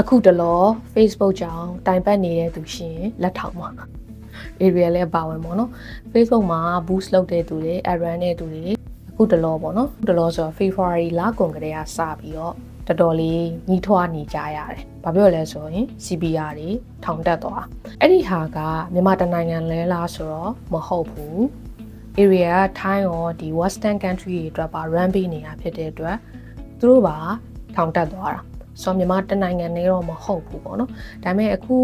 အခုတလော Facebook ကြောင့်တိုင်ပတ်နေတဲ့သူရှင်လက်ထောင်ပါ area လည်းပါဝင်ပေါ့နော် Facebook မှာ boost လုပ်တဲ့သူတွေ run တဲ့သူတွေအခုတလောပေါ့နော်တလောဆို February လကုန်ကလေးကစပြီးတော့တော်တော်လေးညီးထွားနေကြရတယ်။ဘာပြောလဲဆိုရင် CBR တွေထောင်တက်သွား။အဲ့ဒီဟာကမြန်မာတနိုင်ငံလဲလားဆိုတော့မဟုတ်ဘူး။ area က Thai ရောဒီ Western country တွေအတွက်ပါ run ပေးနေတာဖြစ်တဲ့အတွက်သူတို့ပါထောင်တက်သွားတာ။ဆိုတော့မြန်မာတနိုင်ငံနဲ့တော့မဟုတ်ဘူးပေါ့နော်။ဒါပေမဲ့အခု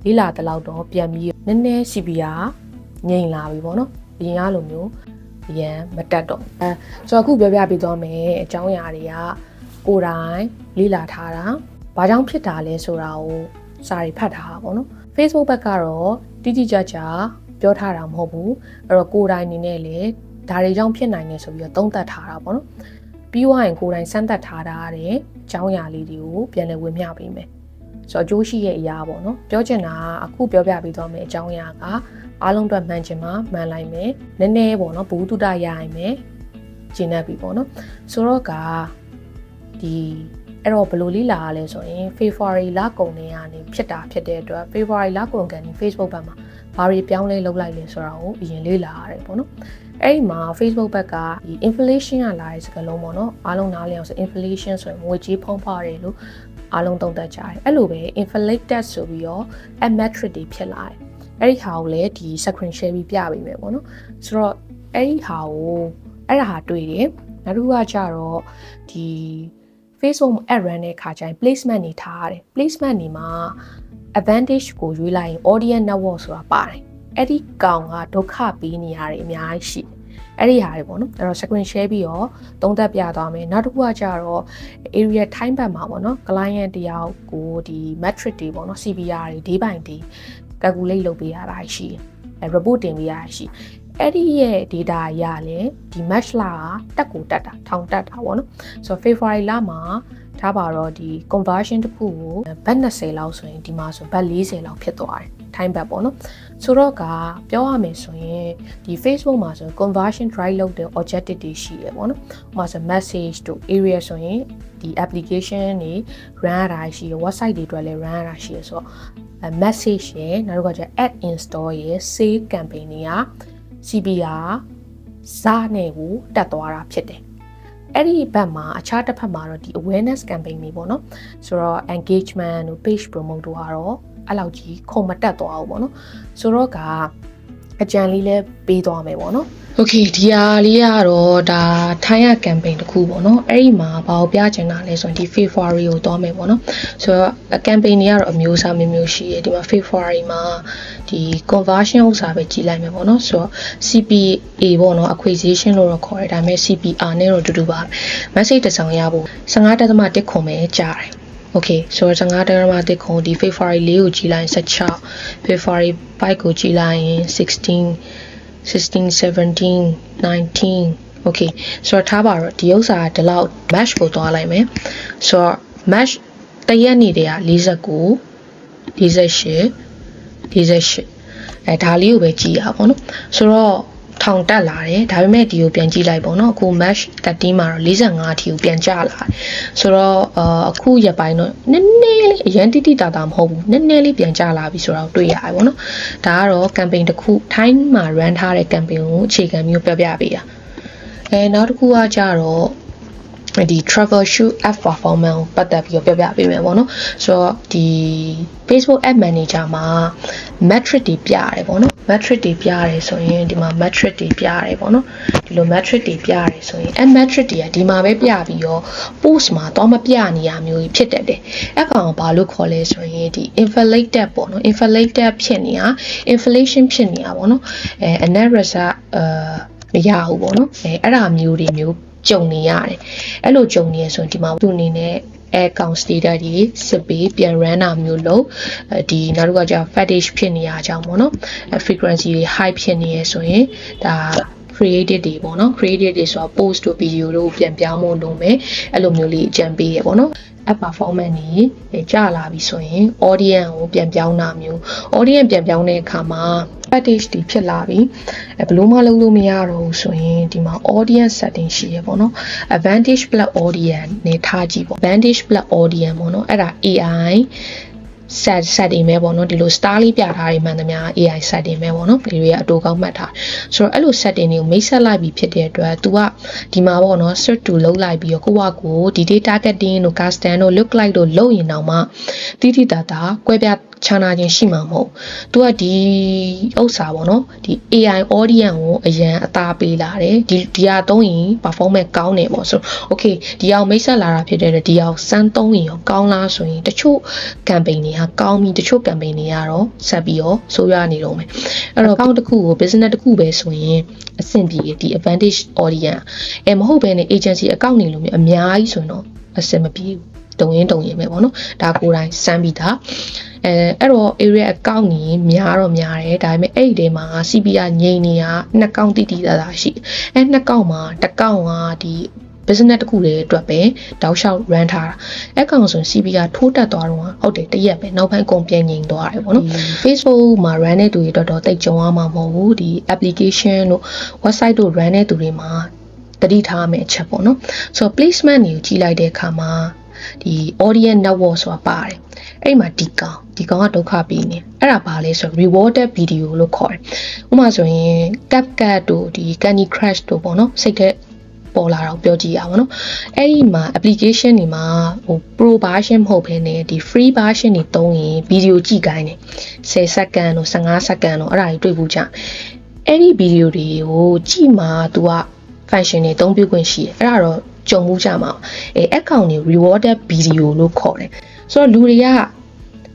လေးလာတလောက်တော့ပြန်ပြီးနည်းနည်း CBR ငြိမ်လာပြီပေါ့နော်။အရင်ကလိုမျိုးရန်မတက်တော့ဆိုတော့အခုပြောပြပေးသွားမယ်အကြောင်းအရာတွေကကိုယ်တိုင်လေ့လာထားတာဘာကြောင့်ဖြစ်တာလဲဆိုတာကိုစာရီဖတ်ထားတာပေါ့နော် Facebook ဘက်ကတော့တိတိကျကျပြောထားတာမဟုတ်ဘူးအဲ့တော့ကိုယ်တိုင်အနေနဲ့လေဒါတွေကြောင့်ဖြစ်နိုင်တယ်ဆိုပြီးတော့သုံးသပ်ထားတာပေါ့နော်ပြီးွားရင်ကိုယ်တိုင်စမ်းသပ်ထားတဲ့အကြောင်းအရာလေးတွေကိုပြန်လည်ဝေမျှပေးမယ်ဆိုတော့အကျိုးရှိရဲ့အရာပေါ့နော်ပြောချင်တာအခုပြောပြပေးသွားမယ်အကြောင်းအရာကအားလုံးအတွက်မှန်ချင်မှမှန်လိုက်မယ်နည်းနည်းပေါ့နော်ဘူတုတရရင်မယ်ကျင့်တတ်ပြီပေါ့နော်ဆိုတော့ကဒီအဲ့တော့ဘယ်လိုလေးလာရလဲဆိုရင် February လကုန်နေရနေဖြစ်တာဖြစ်တဲ့အတွက် February လကုန်ကန်ဒီ Facebook ဘက်မှာဘာတွေပြောင်းလဲလုပ်လိုက်လဲဆိုတာကိုအရင်လေးလာရတယ်ပေါ့နော်အဲ့ဒီမှာ Facebook ဘက်ကဒီ inflation ကလာတဲ့စကားလုံးပေါ့နော်အားလုံးနားလည်အောင်ဆို inflation ဆိုရင်ငွေကြေးဖုံးဖွားတယ်လို့အားလုံးသုံးသပ်ကြတယ်အဲ့လိုပဲ inflated ဆိုပြီးတော့ a metric တွေဖြစ်လာတယ်အဲ့ဒီဟာကိုလည်းဒီ screen share ပြီးပြပေးမယ်ပေါ့နော်ဆိုတော့အဲ့ဒီဟာကိုအဲ့ဒါဟာတွေ့တယ်နောက်တစ်ခုကကြတော့ဒီ Facebook ad run တဲ့ခါကျရင် placement တွေထားရတယ် placement တွေမှာ advantage ကိုရွေးလိုက်ရင် audience network ဆိုတာပါတယ်အဲ့ဒီကောင်ကဒုက္ခပေးနေရတယ်အများကြီးရှိအဲ့ဒီဟာတွေပေါ့နော်အဲ့တော့ screen share ပြီးတော့သုံးသပ်ပြသွားမယ်နောက်တစ်ခုကကြတော့ area time ဘက်မှာပေါ့နော် client တယောက်ကိုဒီ metric တွေပေါ့နော် CBR တွေ day by day calculate လုပ်ပေးရတာရှိတယ် report တင်ပေးရတာရှိအဲ့ဒီရဲ့ data ရလဲဒီ match လာတက်ကိုတက်တာထောင်တက်တာပေါ့နော်ဆိုတော့ February လမှာထားပါတော့ဒီ conversion တစ်ခုကိုဘတ်20လောက်ဆိုရင်ဒီမှာဆိုဘတ်40လောက်ဖြစ်သွားတယ် time ဘတ်ပေါ့နော်ဆိုတော့ကပြောရမယ်ဆိုရင်ဒီ Facebook မှာဆို conversion drive လုပ်တဲ့ objective တွေရှိတယ်ပေါ့နော်ဥပမာဆို message တို့ area ဆိုရင်ဒီ application တွေ run ရတာရှိတယ် website တွေအတွက်လည်း run ရတာရှိတယ်ဆိုတော့message ရယ်နောက်တစ်ခါကျ add install ရယ် save campaign တွေက CBR ဇာနဲ့ကိုတက်သွားတာဖြစ်တယ်အဲ့ဒီဘက်မှာအခြားတစ်ဖက်မှာတော့ဒီ awareness campaign တွေပေါ့နော်ဆိုတော့ engagement တို့ page promote တို့ကတော့အဲ့လောက်ကြီးခုံမတက်သွားဘူးပေါ့နော်ဆိုတော့ကအကြံလေးလည်းပေးသွားမယ်ပေါ့နော် Okay ဒီဟာလေးကတော့ဒါ Thai campaign တစ်ခုပေါ့နော်အဲ့ဒီမှာဘာကိုပြချင်တာလဲဆိုရင်ဒီ February ကိုသွားမယ်ပေါ့နော်ဆိုတော့ campaign တွေကတော့အမျိုးအစားမျိုးမျိုးရှိတယ်ဒီမှာ February မှာဒီ conversion ဥစ္စာပဲကြည့်လိုက်မယ်ပေါ့နော်ဆိုတော့ CPA ပေါ့နော် acquisition လို့တော့ခေါ်တယ်ဒါပေမဲ့ CPR နဲ့တော့တူတူပါ message တစ်စောင်ရဖို့ 15.1 ခုပဲကြားတယ်Okay ဆိုတော့15.1ခုဒီ February 4ကိုကြည့်လိုက်ရင်16 February 5ကိုကြည့်လိုက်ရင်16 17 19 Okay ဆိုတော့ထားပါတော့ဒီဥစ္စာဒီလောက် match ကိုသွားလိုက်မယ်ဆိုတော့ match တရက်နေတည်းက49 48ဒါလေးကိုပဲကြည့်ရပါဘောနော်ဆိုတော့ထောင်တက်လာတယ်ဒါပေမဲ့ဒီကိုပြန်ကြည့်လိုက်ပေါ့နော်အခု match 13မှာတော့45အထိကိုပြန်ကျလာတယ်ဆိုတော့အခုရက်ပိုင်းတော့နည်းနည်းလေးအရန်တိတိတာတာမဟုတ်ဘူးနည်းနည်းလေးပြန်ကျလာပြီဆိုတော့တွေ့ရတယ်ပေါ့နော်ဒါကတော့ campaign တစ်ခု time မှာ run ထားတဲ့ campaign ကိုအခြေခံမျိုးပြပြပေးတာနောက်တစ်ခုကကြတော့ဒီ troubleshoot app performance ကိုပတ်သက်ပြီးတော့ပြပြပေးမယ်ပေါ့နော်ဆိုတော့ဒီ Facebook Ad Manager မှာ metric တွေပြရတယ်ပေါ့နော် metric တွေပြရတယ်ဆိုရင်ဒီမှာ metric တွေပြရတယ်ပေါ့နော်ဒီလို metric တွေပြရတယ်ဆိုရင် ad metric တွေကဒီမှာပဲပြပြီးတော့ post မှာတော့မပြနေရမျိုးကြီးဖြစ်တတ်တယ်အဲ့ကောင်ဘာလို့ခေါ်လဲဆိုရင်ဒီ inflated ပေါ့နော် inflated ဖြစ်နေတာ inflation ဖြစ်နေတာပေါ့နော်net result မရဘူးပေါ့နော်အဲ့ဒါမျိုးတွေမျိုးကြုံနေရတယ်အဲ့လိုကြုံနေရဆိုရင်ဒီမှာသူအနေနဲ့ account data တွေစစ်ပေးပြန် run တာမျိုးလို့ဒီနောက်တစ်ခါကျ fetish ဖြစ်နေရအကြောင်းပေါ့နော် frequency တွေ high ဖြစ်နေရဆိုရင်ဒါ created တွေပေါ့နော် created တွေဆိုတာ post တို့ video တို့ပြန်ပြောင်းဖို့လုပ်မယ်အဲ့လိုမျိုးလေးအကြံပေးရပေါ့နော်app performance တွေကြာလာပြီဆိုရင် audience ကိုပြန်ပြောင်းတာမျိုး audience ပြန်ပြောင်းတဲ့အခါမှာ package တွေဖြစ်လာပြီဘလို့မှလုပ်လို့မရတော့ဘူးဆိုရင်ဒီမှာ audience setting ရှိရပေါ့နော် advantage plus audience နဲ့ထားကြည့်ပေါ့ advantage plus audience ပေါ့နော်အဲ့ဒါ AI set တွေမဲ့ပေါ့နော်ဒီလို star လေးပြထားတွေမှန်သမျှ AI set တွေမဲ့ပေါ့နော်ဒီတွေကအတူကောင်းမှတ်ထားဆိုတော့အဲ့လို set တွေကိုမိတ်ဆက်လိုက်ပြီးဖြစ်တဲ့အတွက် तू ကဒီမှာပေါ့နော် search to လုပ်လိုက်ပြီးတော့ကိုယ့်ကိုဒီ data targeting တို့ custom တို့ look like တို့လုပ်ရင်တော့မှတိတိတတ်တာကွဲပြားခြားနာခြင်းရှိမှာမဟုတ်။ तू ကဒီဥစ္စာပေါ့နော်ဒီ AI audience ကိုအရန်အသာပေးလာတယ်ဒီဟာသုံးရင် performance ကောင်းတယ်ပေါ့ဆို okay ဒီအောင်မိတ်ဆက်လာတာဖြစ်တဲ့ဒီအောင်စမ်းသုံးရင်ရောကောင်းလားဆိုရင်တချို့ campaign တွေကကောင်းပြီတချို့ campaign တွေကတော့ဆက်ပြီးတော့ဆိုးရွားနေတော့မယ်အဲ့တော့ account တစ်ခုကို business တစ်ခုပဲဆိုရင်အဆင်ပြေဒီ advantage audience မဟုတ်ဘဲနဲ့ agency account နေလို့အများကြီးဆိုရင်တော့အဆင်မပြေဘူးတုံရင်ပဲပေါ့နော်ဒါကိုယ်တိုင်စမ်းပြီးသားအဲ့တော့ area account ကြီးများတော့များတယ်ဒါပေမဲ့အဲ့ဒီထဲမှာ CPR ငိမ့်နေတာနှစ်ကောင်တိတိသားရှိအဲ့နှစ်ကောင်မှာတစ်ကောင်ကဒီ business တစ်ခုတွေအတွက်ပဲတောက်လျှောက် run ထားတာအဲ့ကောင်ဆို CPR ထိုးတက်သွားတော့ဟုတ်တယ်တရက်ပဲနောက်ပိုင်းကုန်ပြန်ငိမ့်သွားတယ်ပေါ့နော် Facebook မှာ run တဲ့သူတွေတော်တိတ်ကြုံရမှာမဟုတ်ဘူးဒီ application တို့ website တို့ run တဲ့သူတွေမှာတတိထားမယ်အချက်ပေါ့နော်ဆိုတော့ placement တွေကိုကြည့်လိုက်တဲ့အခါမှာဒီ audience network ဆိုတာပါတယ်အဲ့မှာဒီကောင်ကဒုက္ခပေးနေအဲ့ဒါဘာလဲဆိုတော့ rewarded video လို့ခေါ်တယ်ဥပမာဆိုရင် CapCut တို့ဒီ Candy Crush တို့ပေါ့နော်စိတ်သက်ပေါ်လာတော့ပြောကြည့်ရပါတော့အဲ့ဒီမှာ application တွေမှာဟို pro version မဟုတ်ဘဲနဲ့ဒီ free version တွေသုံးရင် video ကြည့်ခိုင်းတယ်10 second တို့15 second တို့အဲ့ဒါတွေတွေ့ဖို့ကြအဲ့ဒီ video တွေကိုကြည့်မှာ तू က function တွေသုံးပြခွင့်ရှိတယ်အဲ့ဒါတော့ကြုံမှုကြမှာaccount တွေ rewarded video လို့ခေါ်တယ်ဆိုတော့လူတွေက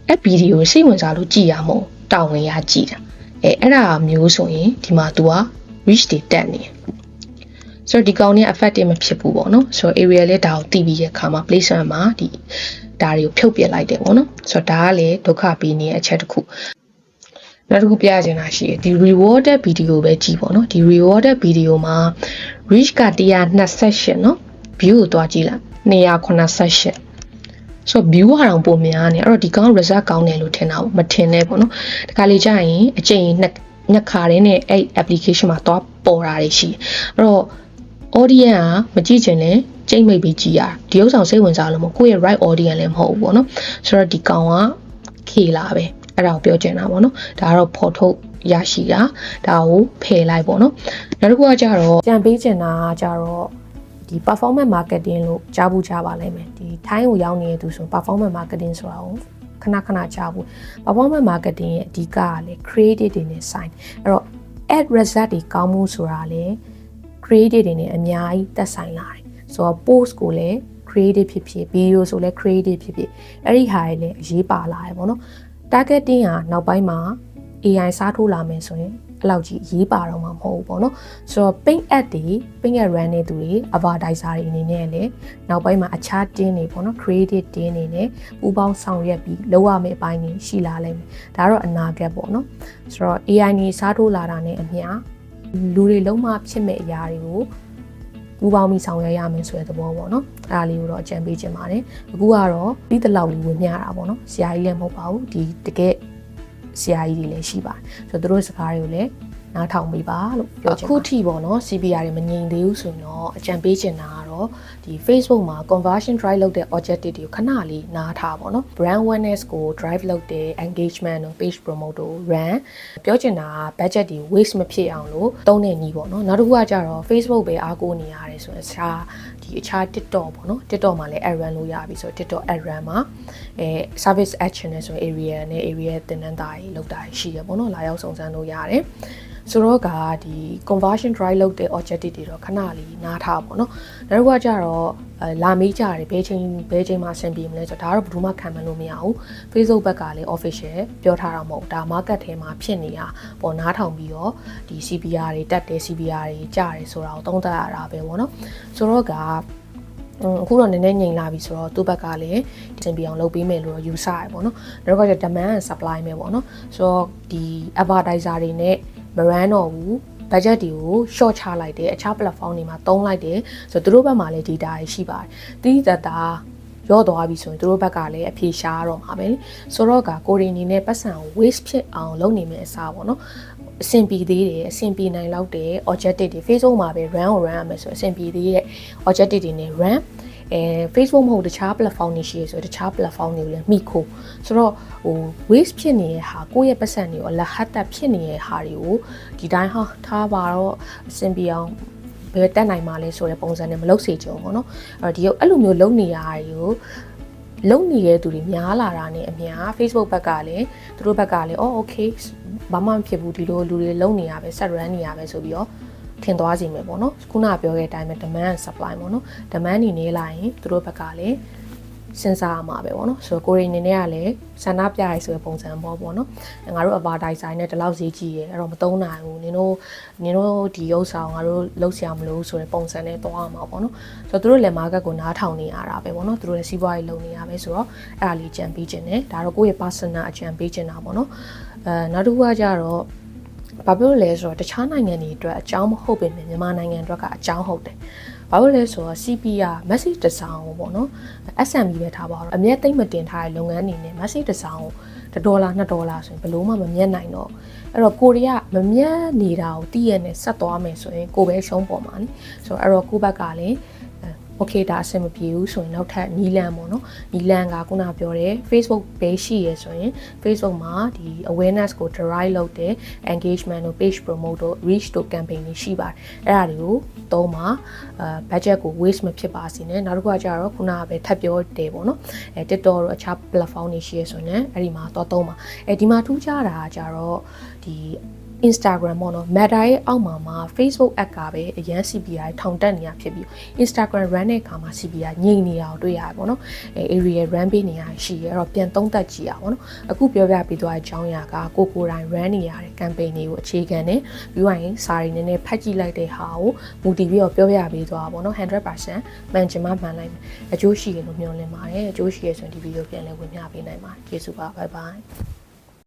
အဲ့ video စိတ်ဝင်စားလို့ကြည့်ရမဟုတ်တောင်းဝင်ရကြည့်တာအဲ့ဒါမျိုးဆိုရင်ဒီမှာ तू က reach တွေတက်နေဆိုတော့ဒီကောင်เนี่ย effective မဖြစ်ဘူးပေါ့နော်ဆိုတော့ area လေးဒါကိုတည်ပြီးရခါမှာ placement မှာဒီဒါတွေကိုဖြုတ်ပြလိုက်တယ်ပေါ့နော်ဆိုတော့ဒါကလည်းဒုက္ခပေးနေတဲ့အချက်တစ်ခုနောက်တစ်ခုပြချင်တာရှိတယ်ဒီ rewarded video ပဲကြည့်ပေါ့နော်ဒီ rewarded video မှာ reach က128เนาะ view ကိုတွားကြည့်လိုက်298ဆိုတော့ view ဟာတော့ပုံများနေအဲ့တော့ဒီကောင် result ကောင်းတယ်လို့ထင်တာမထင်နဲ့ပေါ့နော်တခါလေကြာရင်အချိန်နှစ်ခါရင်းနဲ့အဲ့ application မှာတွားပေါ်တာတွေရှိအဲ့တော့ audience ကမကြည့်ချင်လဲကြိတ်မိတ်ပြီးကြည့်ရဒီဥစ္စာစိတ်ဝင်စားလို့မကိုယ့်ရဲ့ right audience လည်းမဟုတ်ဘူးပေါ့နော်ဆိုတော့ဒီကောင်ကခေလာပဲအဲ့ဒါကိုပြောချင်တာပေါ့နော်ဒါကတော့ဖော်ထုတ်ရရှိတာဒါကိုဖယ်လိုက်ပေါ့နော်နောက်တစ်ခုကကြတော့ကြံပေးချင်တာကကြတော့ဒီ performance marketing လို့ကြားဖို့ကြားပါလိမ့်မယ်ဒီ time ကိုရောက်နေတဲ့သူဆို performance marketing ဆိုတာကိုခဏကြားဖို့ performance marketing ရဲ့အဓိကကလည်း creative တွေနဲ့ဆိုင်အဲ့တော့ ad result တွေကောင်းမှုဆိုတာလည်း creative တွေနဲ့အများကြီးသက်ဆိုင်လာတယ်ဆိုတော့ post ကိုလည်း creative ဖြစ်ဖြစ် video ဆိုလည်း creative ဖြစ်ဖြစ်အဲ့ဒီဟာတွေလည်းအရေးပါလာတယ်ပေါ့နော် targeting ကနောက်ပိုင်းမှာ AI စားထိုးလာမယ်ဆိုရင်အဲ့လောက်ကြီးရေးပါတော့မှာမဟုတ်ဘူးပေါ့နော်ဆိုတော့ paid ad တွေ paid ad run နေသူတွေ advertiser တွေအနေနဲ့လည်းနောက်ပိုင်းမှာအခြားတင်းတွေပေါ့နော် creative တင်းတွေနဲ့ပူပေါင်းဆောင်ရွက်ပြီးလုပ်ရမယ့်အပိုင်းတွေရှိလာလိမ့်မယ်ဒါတော့အနာဂတ်ပေါ့နော်ဆိုတော့ AI နေစားထိုးလာတာနဲ့အမျှလူတွေလုံးဝဖြစ်မဲ့အရာတွေကိုပူပေါင်းပြီးဆောင်ရွက်ရမယ်ဆိုတဲ့သဘောပေါ့နော်အဲ့ဒါလေးကိုတော့အကြံပေးချင်ပါတယ်အခုကတော့ပြီးတလောက်လေးဝင်မျှတာပေါ့နော်ဆရာကြီးလည်းမဟုတ်ပါဘူးဒီတကယ်ဆရာကြီးတွေလည်းရှိပါတယ်ဆိုတော့သူတို့စကားတွေကိုလည်းနားထောင်ပေးပါလို့ပြောချင်ပါတယ်အခုထိပေါ့နော် CPR တွေမငြိမ်သေးဘူးဆိုရင်တော့အကြံပေးချင်တာကတော့ဒီ Facebook မှာ conversion drive လုပ်တဲ့ objective တွေကိုခဏလေးနားထားပေါ့နော် brand awareness ကို drive လုပ်တဲ့ engagement တို့ page promote တို့ run ပြောချင်တာက budget တွေ waste မဖြစ်အောင်လို့သုံးတဲ့နည်းပေါ့နော်နောက်တစ်ခုကကြတော့ Facebook ပဲအားကိုးနေရတယ်ဆိုရင်အခြား TikTok ပေါ့နော် TikTok မှာလည်း ad run လို့ရပြီဆိုတော့ TikTok ad run မှာservice action နဲ့ဆိုရင် area နဲ့ area တင်နန်းတာကြီးလောက်တာရှိရပေါ့နော်လာရောက်စုံစမ်းလို့ရတယ်ဆိုတော့ကဒီ conversion drive လုပ်တဲ့ objective တွေတော့ခဏလေးနားထားပေါ့နော်နောက်တစ်ခုကကြတော့လာမေးကြတယ်ဘယ်ချိန်မှဆင်ပြေမလဲဆိုတော့ဒါတော့ဘယ်သူမှခံမလို့မရဘူး Facebook ဘက်ကလည်း official ပြောထားတာမဟုတ်ဒါ market ထဲမှာဖြစ်နေတာပေါ့နားထောင်ပြီးတော့ဒီ CPR တွေတက်တယ် CPR တွေကြားတယ်ဆိုတာကိုသုံးသပ်ရတာပဲပေါ့နော်ဆိုတော့ကအခုတော့နည်းနည်းငြိမ်လာပြီဆိုတော့သူ့ဘက်ကလည်းတင်ပြအောင်လုပ်ပေးမယ်လို့ယူဆရပေါ့နော်နောက်တစ်ခါကျ demand and supply မယ်ပေါ့နော်ဆိုတော့ဒီ advertiser တွေနဲ့မရန်တော့ဘူး budget တွေကို short ချလိုက်တယ်အခြား platform တွေမှာသုံးလိုက်တယ်ဆိုတော့သူတို့ဘက်မှာလည်း data တွေရှိပါတယ်တိတိတတ်တာရော့သွားပြီဆိုရင်သူတို့ဘက်ကလည်းအဖြေရှားတော့မှာပဲလေဆိုတော့ကကိုရီအနေနဲ့ပတ်စံ waste ဖြစ်အောင်လုပ်နေမယ့်အစားပေါ့နော် အဆင်ပြေသေးတယ်အဆင်ပြေနိုင်လောက်တဲ့ objective တွေ Facebook မှာပဲ run ရမယ်ဆိုအဆင်ပြေသေးတဲ့ objective တွေနဲ့ run Facebook မဟုတ်တခြား platform တွေရှိရဆိုတခြား platform တွေကိုလည်းမိခိုးဆိုတော့waste ဖြစ်နေတဲ့ဟာကိုယ့်ရဲ့ပတ်စံတွေကိုအလဟတ်တက်ဖြစ်နေတဲ့ဟာတွေကိုဒီတိုင်းဟာထားပါတော့အဆင်ပြေအောင်ဘယ်တက်နိုင်မှာလဲဆိုတဲ့ပုံစံနဲ့မလုပ်စေချင်ဘူးပေါ့နော်အဲ့လိုမျိုးလုပ်နေရတာတွေကိုလုံနေတဲ့သူတွေများလာတာနဲ့အများ Facebook ဘက်ကလည်းသူတို့ဘက်ကလည်းokay ဘာမှမဖြစ်ဘူးဒီလိုလူတွေလုံနေရပဲ set run နေရပဲဆိုပြီးတော့ထင်သွားစီမယ်ပေါ့နော်ခုနကပြောခဲ့တဲ့အတိုင်းပဲ demand and supply ပေါ့နော် demand နေနေလာရင်သူတို့ဘက်ကလည်းစဉ်းစားရမှာပဲပေါ့နော်ဆိုတော့ကိုရီအနေနဲ့ကလည်းဆန္ဒပြရဲဆိုတဲ့ပုံစံပေါ့နော်ငါတို့ advertiser နဲ့ဒီလောက်ဈေးကြီးရဲအဲ့တော့မသုံးနိုင်ဘူးနင်တို့ဒီဥစ္စာကိုငါတို့လုပ်ဆရာမလို့ဆိုတဲ့ပုံစံနဲ့သွားရမှာပေါ့နော်ဆိုတော့သူတို့လည်း market ကိုနားထောင်နေရတာပဲပေါ့နော်သူတို့လည်းစီးပွားရေးလုပ်နေရပဲဆိုတော့အဲ့ဒါလေးကြံပေးခြင်းနဲ့ဒါတော့ကိုယ့်ရဲ့ personal အကြံပေးခြင်းတာပေါ့နော်နောက်တစ်ခုကကြတော့ဘာဖြစ်လို့လဲဆိုတော့တခြားနိုင်ငံတွေအတွက်အကြောင်းမဟုတ်ပေမဲ့မြန်မာနိုင်ငံအတွက်ကအကြောင်းဟုတ်တယ်ဘာလို့လဲဆိုတော့ CP က message တစ်စောင်ပေါ့နော် SME ပဲထားပါတော့အမြဲသိမ့်မတင်ထားတဲ့လုပ်ငန်းအနေနဲ့ message တစ်စောင်$1 $2ဆိုရင်ဘယ်လို့မှမမြတ်နိုင်တော့အဲ့တော့ကိုရီးယားမမြတ်နေတာကိုတည့်ရနဲ့ဆက်သွားမယ်ဆိုရင်ကိုပဲရှုံးပေါ်မှာနိဆိုတော့အဲ့တော့ကိုဘက်ကလည်းokay ဒါအဆင်မပြေဘူးဆိုရင်နောက်ထပ်နီလန်ပေါ့နော်နီလန်ကခုနပြောတယ် Facebook page ရှိရဆိုရင် Facebook မှာဒီ awareness ကို drive လုပ်တဲ့ engagement တို့ page promote တို့ reach တို့ campaign တွေရှိပါတယ်အဲ့ဒါတွေကိုသုံးမှာbudget ကို waste မဖြစ်ပါစေနဲ့နောက်တစ်ခုကကျတော့ခုနကပဲထပ်ပြောတယ်ပေါ့နော်TikTok တို့အခြား platform တွေရှိရဆိုရင်အဲ့ဒီမှာတော့သုံးပါဒီမှာထူးခြားတာကကျတော့ဒီ Instagram ပေါ့နော် Meta ရဲ့အောက်မှာ Facebook app ကပဲအရန် CPI ထောင်တက်နေရဖြစ်ပြီး Instagram run တဲ့အခါမှာ CPI ငြိမ်နေရအောင်တွေ့ရတယ်ပေါ့နော်area run ပေးနေရရှိရအဲ့တော့ပြန်သုံးသပ်ကြည့်ရအောင်နော်အခုပြောပြပြီးသွားတဲ့အကြောင်းအရာကကိုတိုင် run နေရတဲ့ campaign တွေကိုအခြေခံနဲ့ပြီးရင်စာရီနည်းနည်းဖတ်ကြည့်လိုက်တဲ့ဟာကိုမူတည်ပြီးတော့ပြောပြပေးသွားပါပေါ့နော် 100% မှန်ချင်မှမှန်လိုက်မယ်အကျိုးရှိရလို့မျှော်လင့်ပါတယ်အကျိုးရှိရဆိုရင်ဒီဗီဒီယိုပြန်လည်ဝင်ပြပေးနိုင်ပါတယ်ကျေးဇူးပါ bye bye